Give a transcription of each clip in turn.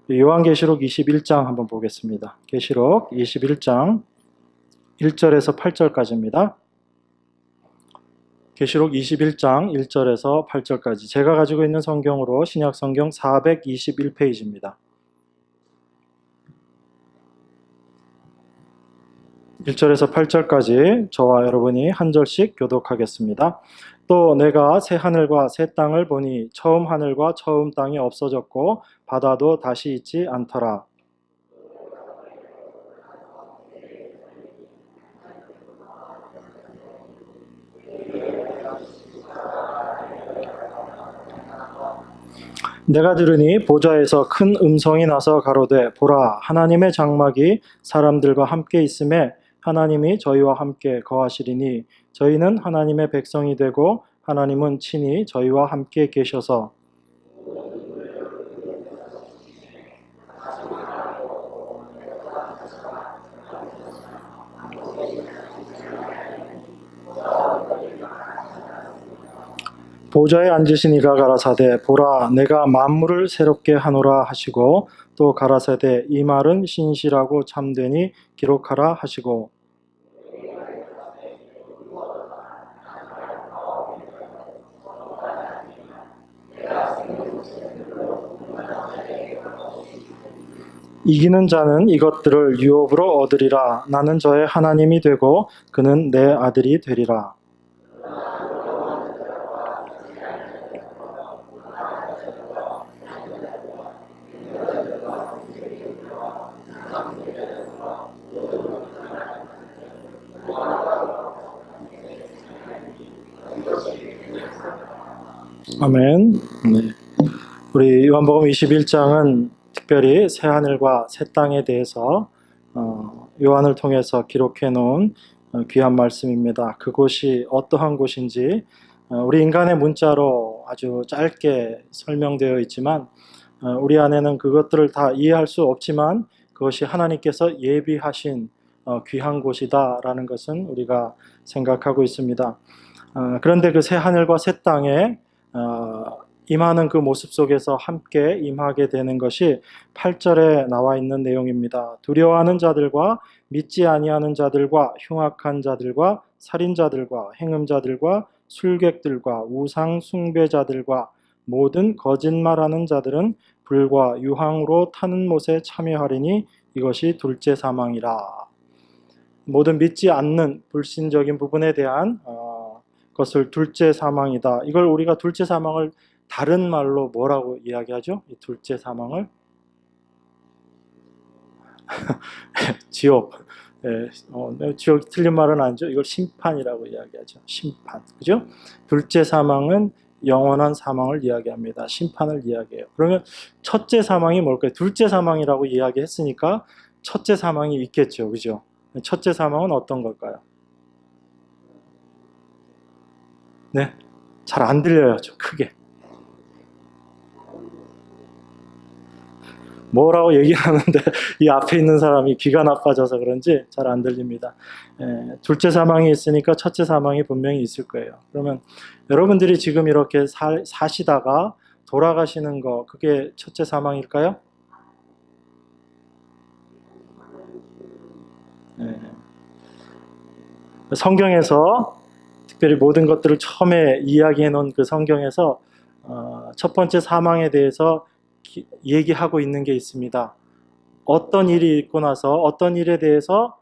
요한계시록 21장 한번 보겠습니다. 계시록 21장 1절에서 8절까지입니다. 계시록 21장 1절에서 8절까지 제가 가지고 있는 성경으로 신약성경 421페이지입니다. 1절에서 8절까지 저와 여러분이 한 절씩 교독하겠습니다. 또 내가 새 하늘과 새 땅을 보니 처음 하늘과 처음 땅이 없어졌고 바다도 다시 있지 않더라. 내가 들으니 보좌에서 큰 음성이 나서 가로되 보라 하나님의 장막이 사람들과 함께 있음에 하나님이 저희와 함께 거하시리니 저희는 하나님의 백성이 되고 하나님은 친히 저희와 함께 계셔서 보좌에 앉으신 이가 가라사대 보라 내가 만물을 새롭게 하노라 하시고 또 가라사대 이 말은 신실하고 참되니 기록하라 하시고 이기는 자는 이것들을 유업으로 얻으리라. 나는 저의 하나님이 되고 그는 내 아들이 되리라. 아멘. 네. 우리 요한복음 21장은 특별히 새 하늘과 새 땅에 대해서 요한을 통해서 기록해 놓은 귀한 말씀입니다. 그곳이 어떠한 곳인지 우리 인간의 문자로 아주 짧게 설명되어 있지만 우리 안에는 그것들을 다 이해할 수 없지만 그것이 하나님께서 예비하신 귀한 곳이다라는 것은 우리가 생각하고 있습니다. 그런데 그 새 하늘과 새 땅에 임하는 그 모습 속에서 함께 임하게 되는 것이 8절에 나와 있는 내용입니다. 두려워하는 자들과 믿지 아니하는 자들과 흉악한 자들과 살인자들과 행음자들과 술객들과 우상 숭배자들과 모든 거짓말하는 자들은 불과 유황으로 타는 못에 참여하리니 이것이 둘째 사망이라. 모든 믿지 않는 불신적인 부분에 대한 것을 둘째 사망이다. 이걸 우리가 둘째 사망을 다른 말로 뭐라고 이야기하죠? 이 둘째 사망을 지옥. 지옥 틀린 말은 아니죠. 이걸 심판이라고 이야기하죠. 심판. 그죠? 둘째 사망은 영원한 사망을 이야기합니다. 심판을 이야기해요. 그러면 첫째 사망이 뭘까요? 둘째 사망이라고 이야기했으니까 첫째 사망이 있겠죠. 그죠? 첫째 사망은 어떤 걸까요? 네. 잘 안 들려요. 좀 크게. 뭐라고 얘기하는데 이 앞에 있는 사람이 귀가 나빠져서 그런지 잘 안 들립니다. 둘째 사망이 있으니까 첫째 사망이 분명히 있을 거예요. 그러면 여러분들이 지금 이렇게 사시다가 돌아가시는 거 그게 첫째 사망일까요? 성경에서 특별히 모든 것들을 처음에 이야기해 놓은 그 성경에서 첫 번째 사망에 대해서 얘기하고 있는 게 있습니다. 어떤 일이 있고 나서 어떤 일에 대해서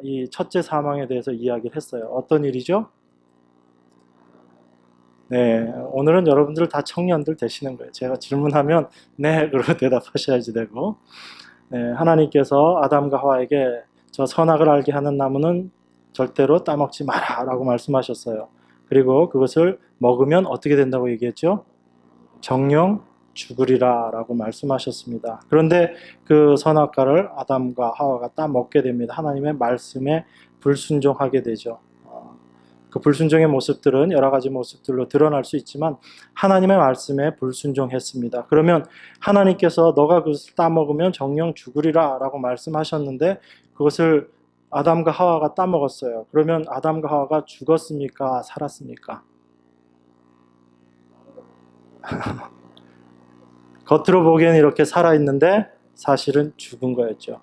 이 첫째 사망에 대해서 이야기를 했어요. 어떤 일이죠? 네, 오늘은 여러분들 다 청년들 되시는 거예요. 제가 질문하면 네, 그러고 대답하셔야지 되고 네, 하나님께서 아담과 하와에게 저 선악을 알게 하는 나무는 절대로 따먹지 마라 라고 말씀하셨어요. 그리고 그것을 먹으면 어떻게 된다고 얘기했죠? 정령 죽으리라 라고 말씀하셨습니다. 그런데 그 선악과를 아담과 하와가 따먹게 됩니다. 하나님의 말씀에 불순종하게 되죠. 그 불순종의 모습들은 여러 가지 모습들로 드러날 수 있지만 하나님의 말씀에 불순종했습니다. 그러면 하나님께서 너가 그것을 따먹으면 정령 죽으리라 라고 말씀하셨는데 그것을 아담과 하와가 따먹었어요. 그러면 아담과 하와가 죽었습니까? 살았습니까? 겉으로 보기에는 이렇게 살아있는데 사실은 죽은 거였죠.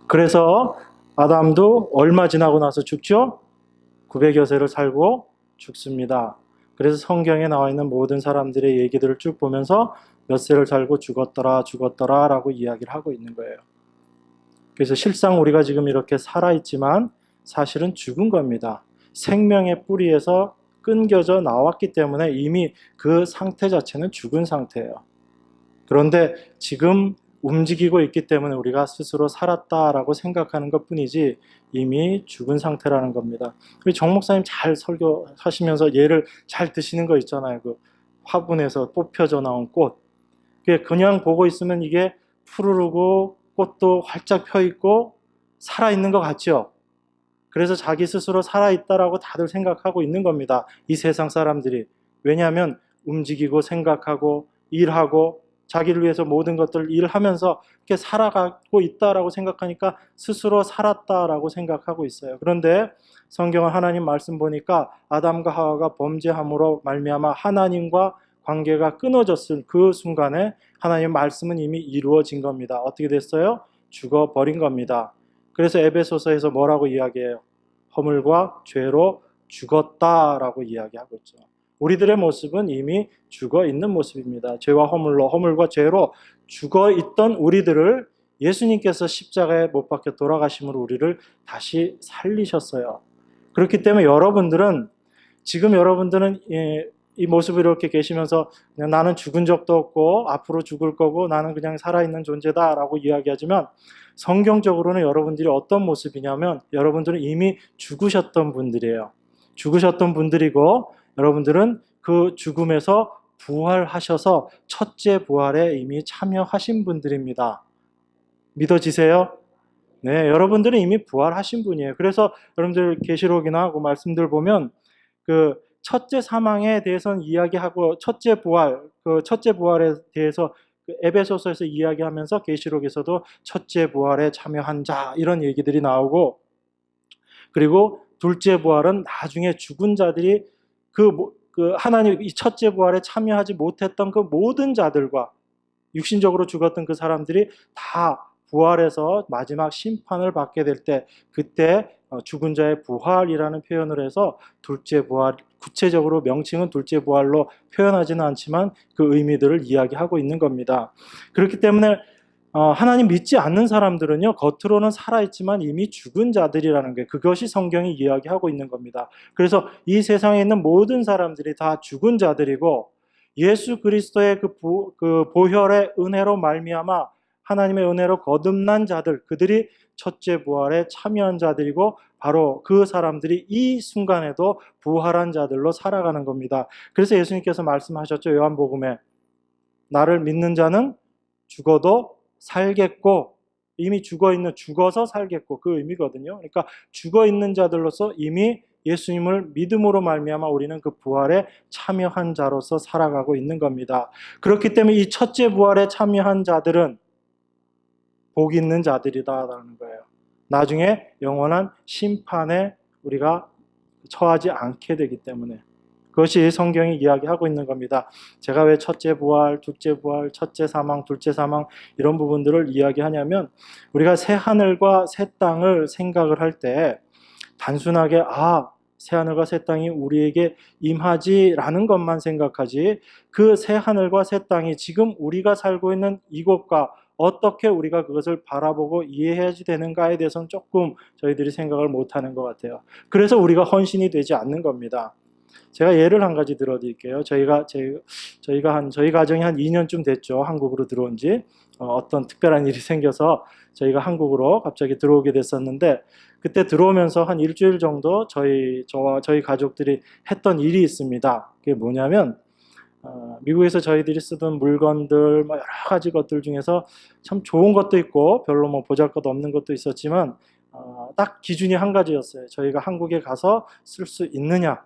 그래서 아담도 얼마 지나고 나서 죽죠? 900여 세를 살고 죽습니다. 그래서 성경에 나와 있는 모든 사람들의 얘기들을 쭉 보면서 몇 세를 살고 죽었더라 라고 이야기를 하고 있는 거예요. 그래서 실상 우리가 지금 이렇게 살아있지만 사실은 죽은 겁니다. 생명의 뿌리에서 끊겨져 나왔기 때문에 이미 그 상태 자체는 죽은 상태예요. 그런데 지금 움직이고 있기 때문에 우리가 스스로 살았다라고 생각하는 것 뿐이지 이미 죽은 상태라는 겁니다. 우리 정 목사님 잘 설교하시면서 예를 잘 드시는 거 있잖아요. 그 화분에서 뽑혀져 나온 꽃. 그냥 보고 있으면 이게 푸르르고 꽃도 활짝 펴 있고 살아있는 것 같죠? 그래서 자기 스스로 살아있다라고 다들 생각하고 있는 겁니다. 이 세상 사람들이. 왜냐하면 움직이고 생각하고 일하고 자기를 위해서 모든 것들을 일하면서 이렇게 살아가고 있다라고 생각하니까 스스로 살았다라고 생각하고 있어요. 그런데 성경은 하나님 말씀 보니까 아담과 하와가 범죄함으로 말미암아 하나님과 관계가 끊어졌을 그 순간에 하나님 말씀은 이미 이루어진 겁니다. 어떻게 됐어요? 죽어버린 겁니다. 그래서 에베소서에서 뭐라고 이야기해요? 허물과 죄로 죽었다라고 이야기하고 있죠. 우리들의 모습은 이미 죽어 있는 모습입니다. 죄와 허물과 죄로 죽어 있던 우리들을 예수님께서 십자가에 못 박혀 돌아가심으로 우리를 다시 살리셨어요. 그렇기 때문에 지금 여러분들은 이 모습을 이렇게 계시면서 그냥 나는 죽은 적도 없고 앞으로 죽을 거고 나는 그냥 살아있는 존재다라고 이야기하지만 성경적으로는 여러분들이 어떤 모습이냐면 여러분들은 이미 죽으셨던 분들이에요. 죽으셨던 분들이고 여러분들은 그 죽음에서 부활하셔서 첫째 부활에 이미 참여하신 분들입니다. 믿어지세요? 네, 여러분들은 이미 부활하신 분이에요. 그래서 여러분들 계시록이나 그 말씀들 보면 그 첫째 사망에 대해서는 이야기하고 첫째 부활에 대해서 에베소서에서 이야기하면서 계시록에서도 첫째 부활에 참여한 자 이런 얘기들이 나오고 그리고 둘째 부활은 나중에 죽은 자들이 하나님 이 첫째 부활에 참여하지 못했던 그 모든 자들과 육신적으로 죽었던 그 사람들이 다 부활해서 마지막 심판을 받게 될 때 그때 죽은 자의 부활이라는 표현을 해서 둘째 부활, 구체적으로 명칭은 둘째 부활로 표현하지는 않지만 그 의미들을 이야기하고 있는 겁니다. 그렇기 때문에 하나님 믿지 않는 사람들은요 겉으로는 살아있지만 이미 죽은 자들이라는 게 그것이 성경이 이야기하고 있는 겁니다. 그래서 이 세상에 있는 모든 사람들이 다 죽은 자들이고 예수 그리스도의 그 보혈의 은혜로 말미암아 하나님의 은혜로 거듭난 자들, 그들이 첫째 부활에 참여한 자들이고 바로 그 사람들이 이 순간에도 부활한 자들로 살아가는 겁니다. 그래서 예수님께서 말씀하셨죠. 요한복음에 나를 믿는 자는 죽어도 살겠고 이미 죽어서 살겠고 그 의미거든요. 그러니까 죽어있는 자들로서 이미 예수님을 믿음으로 말미암아 우리는 그 부활에 참여한 자로서 살아가고 있는 겁니다. 그렇기 때문에 이 첫째 부활에 참여한 자들은 복 있는 자들이다라는 거예요. 나중에 영원한 심판에 우리가 처하지 않게 되기 때문에 그것이 성경이 이야기하고 있는 겁니다. 제가 왜 첫째 부활, 둘째 부활, 첫째 사망, 둘째 사망 이런 부분들을 이야기하냐면 우리가 새 하늘과 새 땅을 생각을 할 때 단순하게 새 하늘과 새 땅이 우리에게 임하지라는 것만 생각하지 그 새 하늘과 새 땅이 지금 우리가 살고 있는 이곳과 어떻게 우리가 그것을 바라보고 이해해야 되는가에 대해서는 조금 저희들이 생각을 못하는 것 같아요. 그래서 우리가 헌신이 되지 않는 겁니다. 제가 예를 한 가지 들어드릴게요. 저희 가정이 한 2년쯤 됐죠. 한국으로 들어온 지. 어떤 특별한 일이 생겨서 저희가 한국으로 갑자기 들어오게 됐었는데 그때 들어오면서 한 일주일 정도 저와 저희 가족들이 했던 일이 있습니다. 그게 뭐냐면 미국에서 저희들이 쓰던 물건들 여러 가지 것들 중에서 참 좋은 것도 있고 별로 보잘것 없는 것도 있었지만 딱 기준이 한 가지였어요. 저희가 한국에 가서 쓸 수 있느냐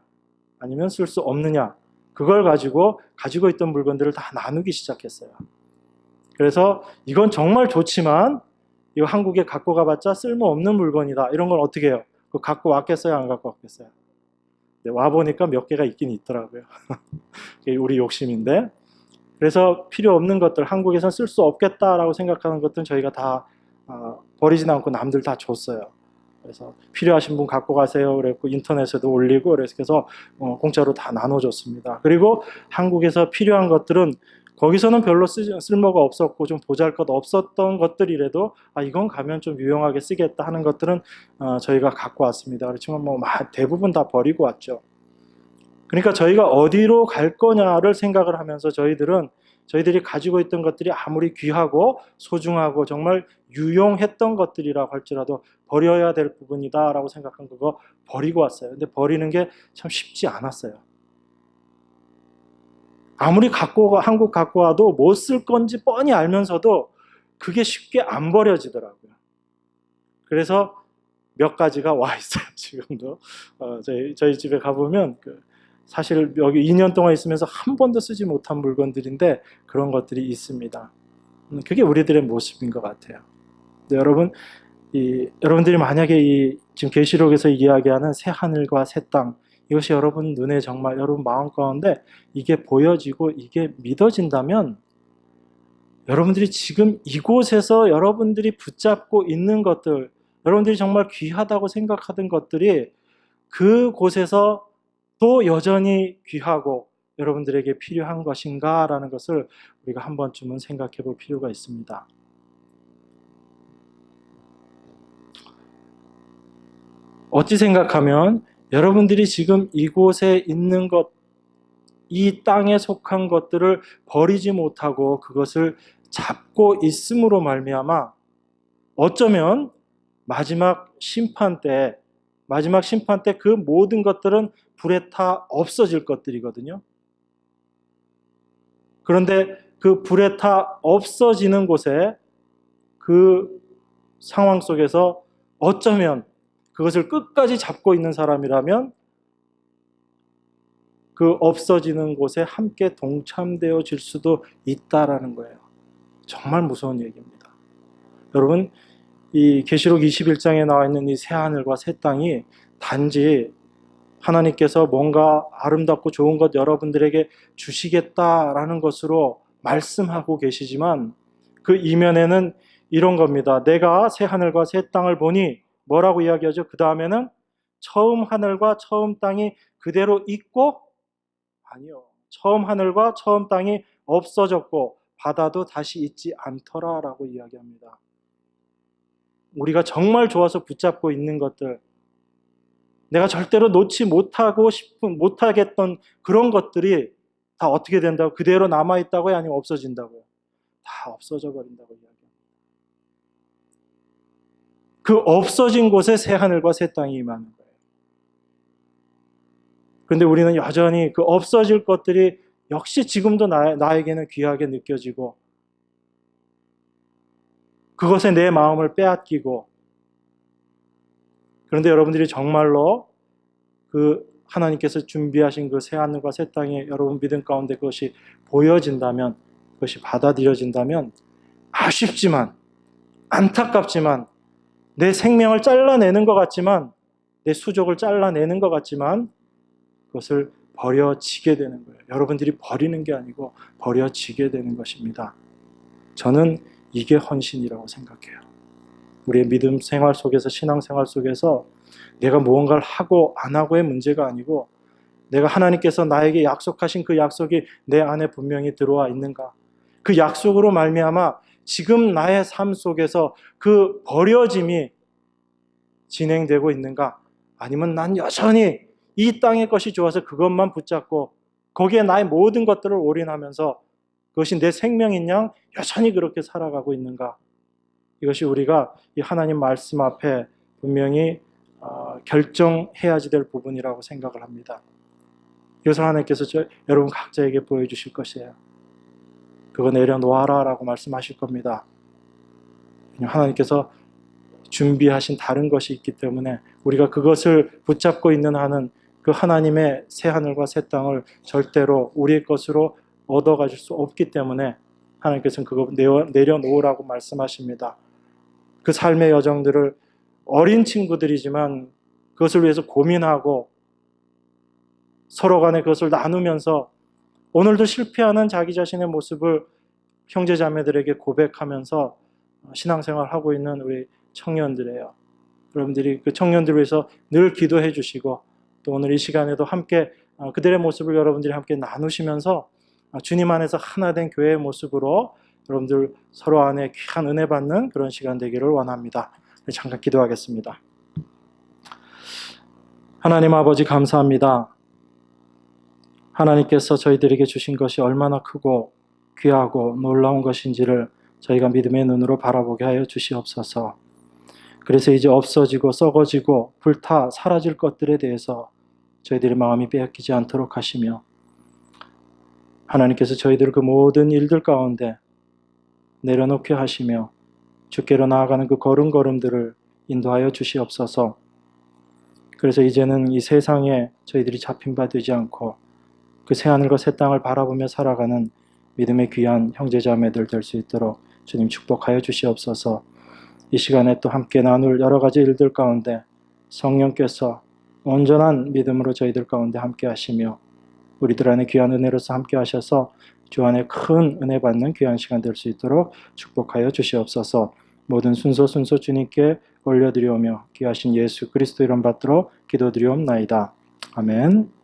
아니면 쓸 수 없느냐 그걸 가지고 있던 물건들을 다 나누기 시작했어요. 그래서 이건 정말 좋지만 이거 한국에 갖고 가봤자 쓸모없는 물건이다. 이런 건 어떻게 해요? 그거 갖고 왔겠어요? 안 갖고 왔겠어요? 네, 와보니까 몇 개가 있긴 있더라고요. 우리 욕심인데 그래서 필요 없는 것들, 한국에선 쓸 수 없겠다라고 생각하는 것들은 저희가 다 버리진 않고 남들 다 줬어요. 그래서 필요하신 분 갖고 가세요. 그랬고 인터넷에도 올리고 그래서 공짜로 다 나눠줬습니다. 그리고 한국에서 필요한 것들은 거기서는 별로 쓸모가 없었고 좀 보잘것 없었던 것들이라도 이건 가면 좀 유용하게 쓰겠다 하는 것들은 저희가 갖고 왔습니다. 그렇지만 대부분 다 버리고 왔죠. 그러니까 저희가 어디로 갈 거냐를 생각을 하면서 저희들이 가지고 있던 것들이 아무리 귀하고 소중하고 정말 유용했던 것들이라고 할지라도 버려야 될 부분이다라고 생각한 그거 버리고 왔어요. 근데 버리는 게 참 쉽지 않았어요. 아무리 한국 갖고 와도 못 쓸 건지 뻔히 알면서도 그게 쉽게 안 버려지더라고요. 그래서 몇 가지가 와 있어요. 지금도 저희 집에 가보면 사실 여기 2년 동안 있으면서 한 번도 쓰지 못한 물건들인데 그런 것들이 있습니다. 그게 우리들의 모습인 것 같아요. 근데 여러분들이 만약에 지금 계시록에서 이야기하는 새 하늘과 새 땅, 이것이 여러분 눈에 정말 여러분 마음 가운데 이게 보여지고 이게 믿어진다면 여러분들이 지금 이곳에서 여러분들이 붙잡고 있는 것들, 여러분들이 정말 귀하다고 생각하던 것들이 그곳에서 또 여전히 귀하고 여러분들에게 필요한 것인가 라는 것을 우리가 한 번쯤은 생각해 볼 필요가 있습니다. 어찌 생각하면 여러분들이 지금 이곳에 있는 것, 이 땅에 속한 것들을 버리지 못하고 그것을 잡고 있음으로 말미암아 어쩌면 마지막 심판 때 그 모든 것들은 불에 타 없어질 것들이거든요. 그런데 그 불에 타 없어지는 곳에 그 상황 속에서 어쩌면 그것을 끝까지 잡고 있는 사람이라면 그 없어지는 곳에 함께 동참되어질 수도 있다라는 거예요. 정말 무서운 얘기입니다. 여러분, 이 계시록 21장에 나와 있는 이 새하늘과 새 땅이 단지 하나님께서 뭔가 아름답고 좋은 것 여러분들에게 주시겠다라는 것으로 말씀하고 계시지만 그 이면에는 이런 겁니다. 내가 새 하늘과 새 땅을 보니 뭐라고 이야기하죠? 그 다음에는 처음 하늘과 처음 땅이 그대로 있고 아니요. 처음 하늘과 처음 땅이 없어졌고 바다도 다시 있지 않더라라고 이야기합니다. 우리가 정말 좋아서 붙잡고 있는 것들, 내가 절대로 놓지 못하겠던 그런 것들이 다 어떻게 된다고? 그대로 남아있다고요? 아니면 없어진다고요? 다 없어져 버린다고 이야기합니다. 그 없어진 곳에 새 하늘과 새 땅이 임하는 거예요. 그런데 우리는 여전히 그 없어질 것들이 역시 지금도 나에게는 귀하게 느껴지고 그것에 내 마음을 빼앗기고 그런데 여러분들이 정말로 그 하나님께서 준비하신 그 새 하늘과 새 땅에 여러분 믿음 가운데 그것이 보여진다면 그것이 받아들여진다면 아쉽지만 안타깝지만 내 생명을 잘라내는 것 같지만 내 수족을 잘라내는 것 같지만 그것을 버려지게 되는 거예요. 여러분들이 버리는 게 아니고 버려지게 되는 것입니다. 저는 이게 헌신이라고 생각해요. 우리의 믿음 생활 속에서 신앙 생활 속에서 내가 무언가를 하고 안 하고의 문제가 아니고 내가 하나님께서 나에게 약속하신 그 약속이 내 안에 분명히 들어와 있는가? 그 약속으로 말미암아 지금 나의 삶 속에서 그 버려짐이 진행되고 있는가? 아니면 난 여전히 이 땅의 것이 좋아서 그것만 붙잡고 거기에 나의 모든 것들을 올인하면서 그것이 내 생명인 양 여전히 그렇게 살아가고 있는가? 이것이 우리가 이 하나님 말씀 앞에 분명히 결정해야지 될 부분이라고 생각을 합니다. 이것을 하나님께서 여러분 각자에게 보여주실 것이에요. 그거 내려놓아라 라고 말씀하실 겁니다. 하나님께서 준비하신 다른 것이 있기 때문에 우리가 그것을 붙잡고 있는 한은 그 하나님의 새 하늘과 새 땅을 절대로 우리의 것으로 얻어가질 수 없기 때문에 하나님께서는 그거 내려놓으라고 말씀하십니다. 그 삶의 여정들을 어린 친구들이지만 그것을 위해서 고민하고 서로 간에 그것을 나누면서 오늘도 실패하는 자기 자신의 모습을 형제 자매들에게 고백하면서 신앙생활을 하고 있는 우리 청년들이에요. 여러분들이 그 청년들을 위해서 늘 기도해 주시고 또 오늘 이 시간에도 함께 그들의 모습을 여러분들이 함께 나누시면서 주님 안에서 하나 된 교회의 모습으로 여러분들 서로 안에 귀한 은혜 받는 그런 시간 되기를 원합니다. 잠깐 기도하겠습니다. 하나님 아버지 감사합니다. 하나님께서 저희들에게 주신 것이 얼마나 크고 귀하고 놀라운 것인지를 저희가 믿음의 눈으로 바라보게 하여 주시옵소서. 그래서 이제 없어지고 썩어지고 불타 사라질 것들에 대해서 저희들의 마음이 빼앗기지 않도록 하시며 하나님께서 저희들 그 모든 일들 가운데 내려놓게 하시며 주께로 나아가는 그 걸음걸음들을 인도하여 주시옵소서. 그래서 이제는 이 세상에 저희들이 잡힌 바 되지 않고 그 새하늘과 새 땅을 바라보며 살아가는 믿음의 귀한 형제자매들 될 수 있도록 주님 축복하여 주시옵소서. 이 시간에 또 함께 나눌 여러 가지 일들 가운데 성령께서 온전한 믿음으로 저희들 가운데 함께 하시며 우리들 안에 귀한 은혜로서 함께 하셔서 주 안에 큰 은혜 받는 귀한 시간 될 수 있도록 축복하여 주시옵소서. 모든 순서 주님께 올려드리오며 귀하신 예수 그리스도 이름 받들어 기도드리옵나이다. 아멘.